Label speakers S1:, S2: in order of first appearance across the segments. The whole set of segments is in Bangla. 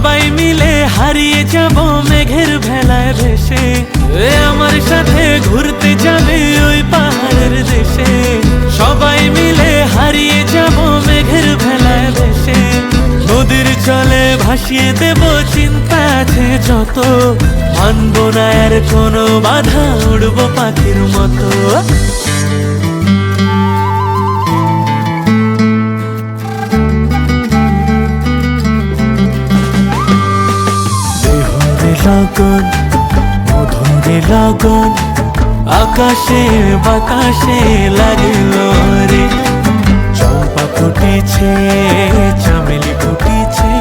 S1: সবাই মিলে হারিয়ে যাব মেঘের ভেলায় ভেসে, আমার সাথে ঘুরতে যাবে ওই পাহাড়ের দেশে। সবাই মিলে হারিয়ে যাব মেঘের ভেলায় ভেসে, নদীর জলে ভাসিয়ে দেব চিন্তা আছে যত। মানব না আর কোনো বাধা, উড়বো পাখির মতো। লগন মধুরে লগন আকাশে বাতাসে লাগিল রে। চম্পা ফুটিছে চামেলি ফুটিছে,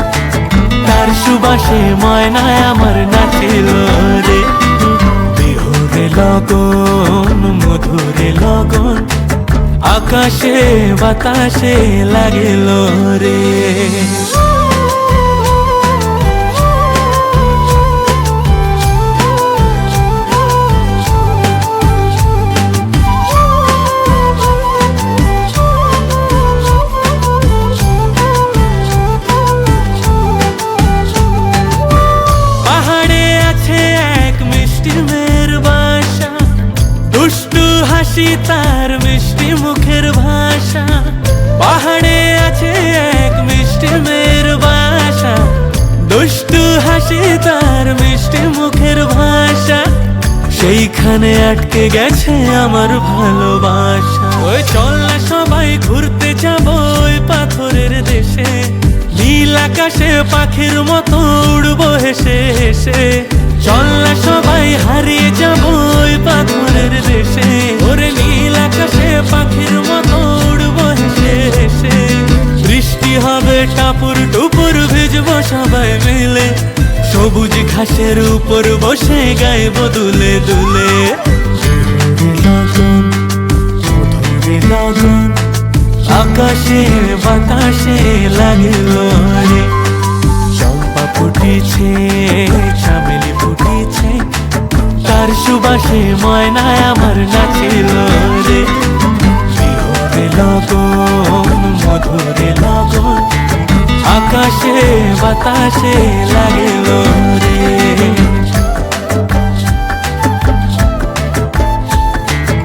S1: তার সুবাসে ময়নায় আমার নাচিল রে। বিহুরে লগন মধুরে লগন আকাশে বাতাসে লাগিল রে। তার মিষ্টি মুখের ভাষা, পাহাড়ে আছে এক মিষ্টি মেয়ের বাসা। দুষ্টু হাসি তার মিষ্টি মুখের ভাষা, সেইখানে আটকে গেছে আমার ভালোবাসা। ওই চল না সবাই ঘুরতে যাব ওই পাথরের দেশে, নীল আকাশে পাখির মতো উড়বো হেসে হেসে। চল না সবাই হারিয়ে যাব ওই পাথরের দেশে, ওরে নীল আকাশে পাখির মতো উড়বো হেসে হেসে। বৃষ্টি হবে টাপুর টুপুর, ভিজবো সবাই মিলে, সবুজ ঘাসের উপর বসে গাইব দুলে দুলে। লগন মধুরে লগন আকাশে বাতাসে লাগিল রে। চম্পা ফুটিছে চামেলি ফুটিছে, তার সুবাসে ময়নায় আমার নাচিল রে। বিহুরে লগন মধুরে লগন আকাশে বাতাসে লাগে